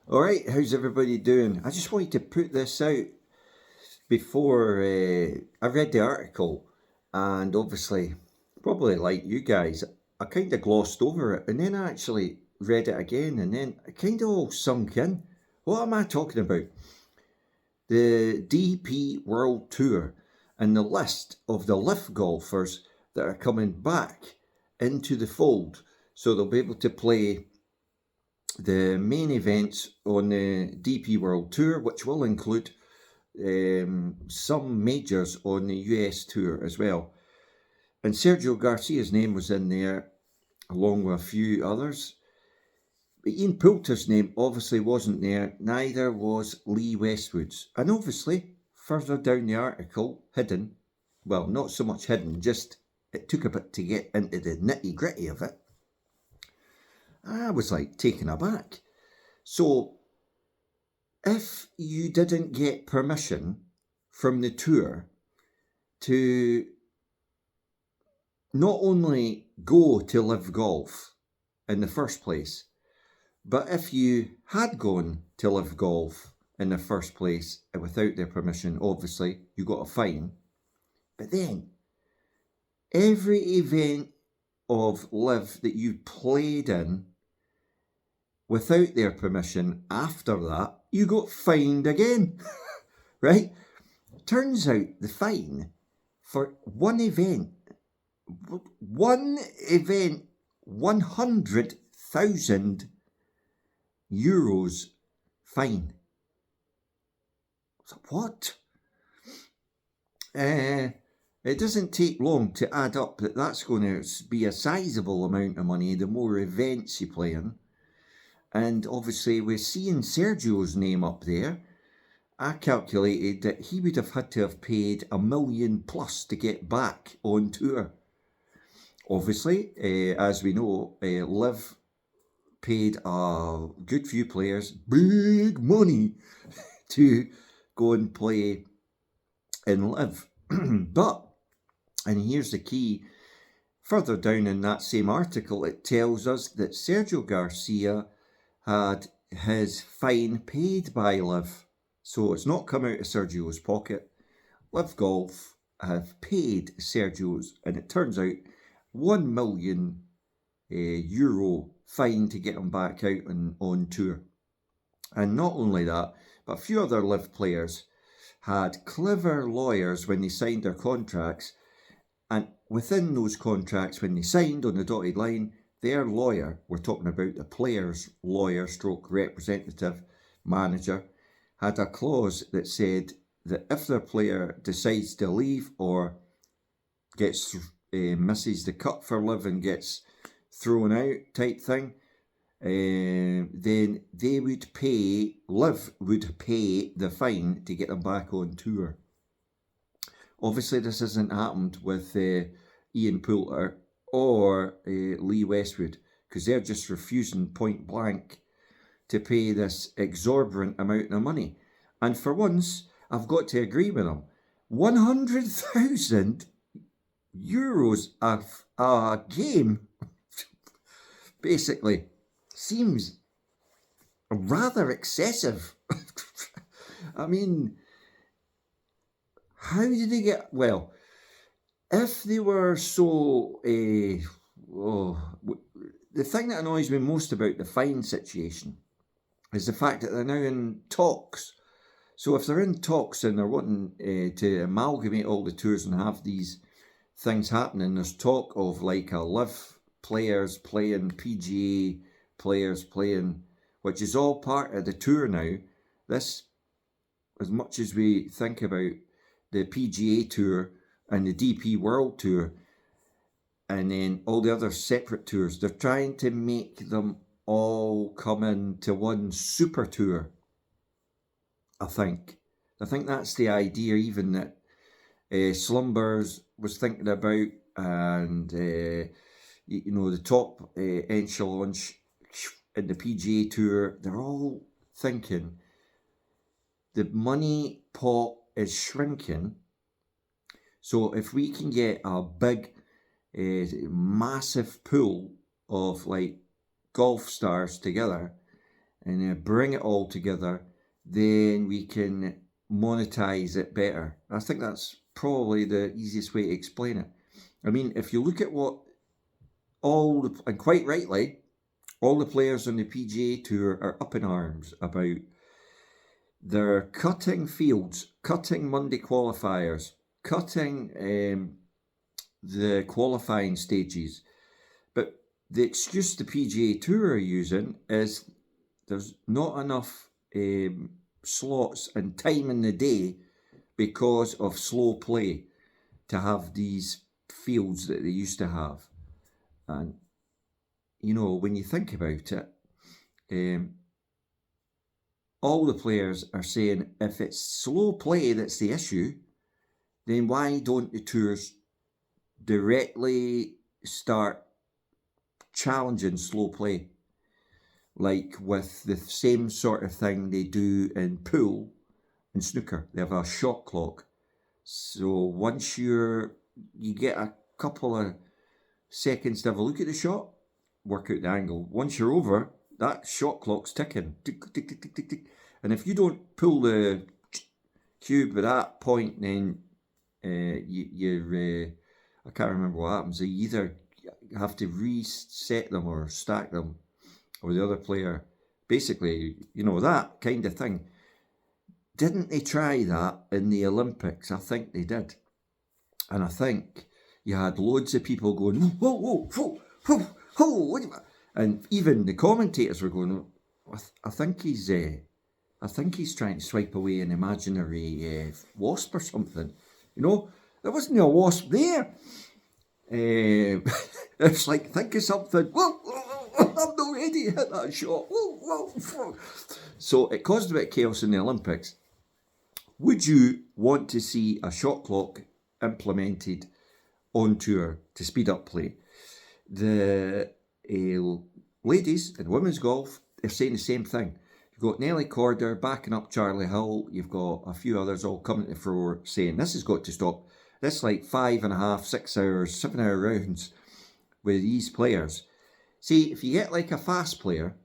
Alright, how's everybody doing? I just wanted to put this out before I read the article, and obviously, probably like you guys, I kind of glossed over it and then I actually read it again and then it kind of all sunk in. What am I talking about? The DP World Tour and the list of the LIV golfers that are coming back into the fold so they'll be able to play the main events on the DP World Tour, which will include some majors on the US Tour as well. And Sergio Garcia's name was in there, along with a few others. But Ian Poulter's name obviously wasn't there, neither was Lee Westwood's. And obviously, further down the article, hidden, well, not so much hidden, just it took a bit to get into the nitty gritty of it. I was like taken aback. So if you didn't get permission from the tour to not only go to LIV Golf in the first place, but if you had gone to LIV Golf in the first place without their permission, obviously you got a fine. But then every event of LIV that you played in without their permission after that, you got fined again, right? Turns out the fine for one event, 100,000 euros fine. So what? It doesn't take long to add up that that's going to be a sizable amount of money the more events you play in. And obviously, we're seeing Sergio's name up there. I calculated that he would have had to have paid $1 million plus to get back on tour. Obviously, as we know, LIV paid a good few players big money to go and play in LIV. But, and here's the key, further down in that same article, it tells us that Sergio Garcia had his fine paid by LIV. So it's not come out of Sergio's pocket. LIV Golf have paid Sergio's, and it turns out €1 million euro fine to get him back out on tour. And not only that, but a few other LIV players had clever lawyers when they signed their contracts, and within those contracts, when they signed on the dotted line, their lawyer, we're talking about the player's lawyer stroke representative manager, had a clause that said that if their player decides to leave or gets misses the cut for LIV and gets thrown out type thing, then they would pay, LIV would pay the fine to get them back on tour. Obviously, this hasn't happened with Ian Poulter or Lee Westwood, because they're just refusing point blank to pay this exorbitant amount of money. And for once, I've got to agree with them. 100,000 euros a game, basically, seems rather excessive. I mean, how did they get, well, if they were so, the thing that annoys me most about the fine situation is the fact that they're now in talks. So if they're in talks and they're wanting to amalgamate all the tours and have these things happening, there's talk of like a LIV players playing, PGA players playing, which is all part of the tour now. This, as much as we think about the PGA Tour and the DP World Tour, and then all the other separate tours, they're trying to make them all come into one super tour, I think. I think that's the idea even that Slumbers was thinking about, and the top echelons in the PGA Tour, they're all thinking the money pot is shrinking. So if we can get a big, massive pool of like golf stars together, and bring it all together, then we can monetize it better. I think that's probably the easiest way to explain it. I mean, if you look at what and quite rightly, all the players on the PGA Tour are up in arms about, they're cutting fields, cutting Monday qualifiers, cutting the qualifying stages. But the excuse the PGA Tour are using is there's not enough slots and time in the day because of slow play to have these fields that they used to have. And, when you think about it, all the players are saying if it's slow play that's the issue, then why don't the tours directly start challenging slow play? Like with the same sort of thing they do in pool and snooker. They have a shot clock. So once you get a couple of seconds to have a look at the shot, work out the angle. Once you're over, that shot clock's ticking. Tick, tick, tick, tick, tick, tick. And if you don't pull the cube at that point, then you're I can't remember what happens. You either have to reset them or stack them, or the other player, basically, that kind of thing. Didn't they try that in the Olympics? I think they did. And I think you had loads of people going, whoa, whoa, whoa, whoa, whoa, and even the commentators were going, I think he's trying to swipe away an imaginary wasp or something. There wasn't a wasp there. It's like, think of something. Whoa, whoa, whoa, I'm not ready to hit that shot. Whoa, whoa, whoa. So it caused a bit of chaos in the Olympics. Would you want to see a shot clock implemented on tour to speed up play? The ladies in women's golf are saying the same thing. You've got Nelly Corder backing up Charlie Hill. You've got a few others all coming to the floor saying this has got to stop. This 5.5, 6 hours, 7 hour rounds with these players. See, if you get like a fast player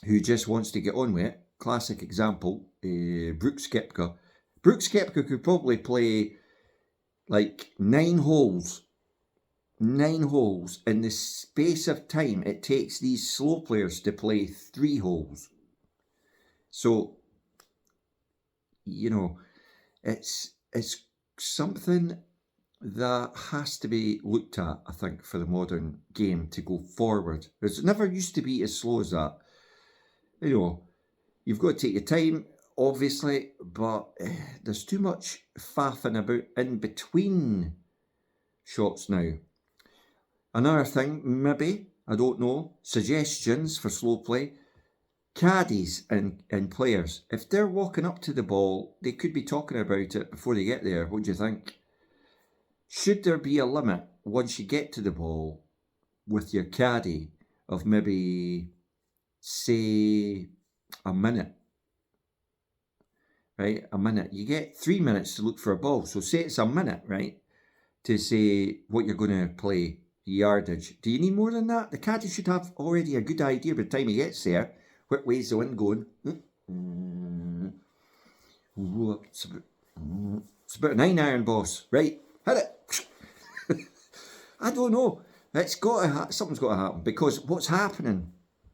who just wants to get on with it, classic example, Brooks Koepka. Brooks Koepka could probably play like 9 holes in the space of time it takes these slow players to play 3 holes. So, it's something that has to be looked at, I think, for the modern game to go forward. It never used to be as slow as that. You've got to take your time, obviously, but there's too much faffing about in between shots now. Another thing, maybe, I don't know, suggestions for slow play. Caddies and players, if they're walking up to the ball, they could be talking about it before they get there. What do you think? Should there be a limit once you get to the ball with your caddy of maybe, say, a minute? Right, a minute. You get 3 minutes to look for a ball. So say it's a minute, right, to say what you're going to play, yardage. Do you need more than that? The caddy should have already a good idea by the time he gets there. What way's the wind going? It's about a 9 iron, boss. Right, hit it. I don't know. Something's got to happen, because what's happening,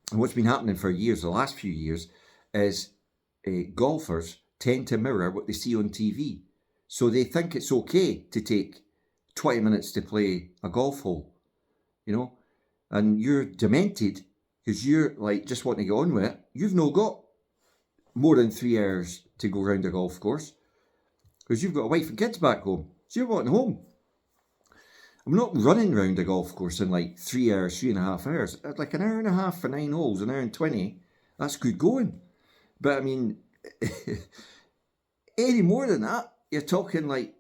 and what's been happening for years, the last few years, is golfers tend to mirror what they see on TV. So they think it's okay to take 20 minutes to play a golf hole, and you're demented because you're like just wanting to get on with it. You've not got more than 3 hours to go around a golf course because you've got a wife and kids back home. So you're wanting home. I'm not running around a golf course in like 3 hours, 3.5 hours. Like an hour and a half for 9 holes, an hour and 20, that's good going. But I mean, any more than that, you're talking like,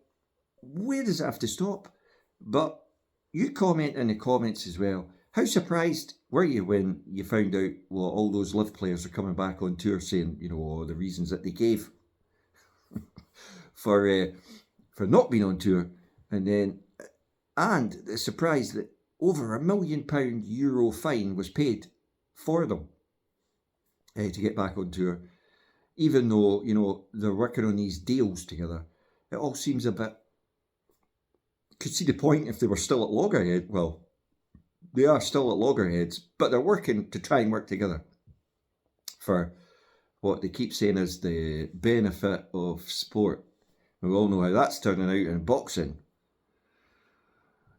where does it have to stop? But you comment in the comments as well. How surprised were you when you found out, well, all those live players are coming back on tour saying, the reasons that they gave for not being on tour, and the surprise that over £1 million euro fine was paid for them. to get back on tour. Even though, you know, they're working on these deals together, it all seems a bit. Could see the point if they were still at loggerhead. Well, they are still at loggerheads, but they're working to try and work together for what they keep saying is the benefit of sport. We all know how that's turning out in boxing.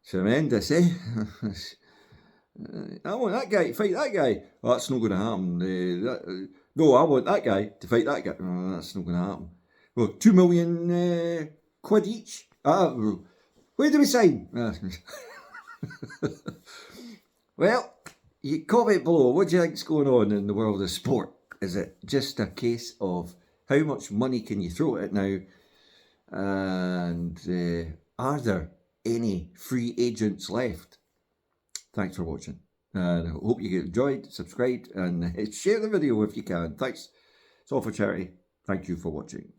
Tremendous, eh? I want that guy to fight that guy. Well, that's not going to happen. No, I want that guy to fight that guy. Oh, that's not going to happen. Well, 2 million quid each. Where do we sign? Well, you comment below. What do you think's going on in the world of sport? Is it just a case of how much money can you throw at it now? And are there any free agents left? Thanks for watching. And I hope you enjoyed, subscribe, and share the video if you can. Thanks. It's all for charity. Thank you for watching.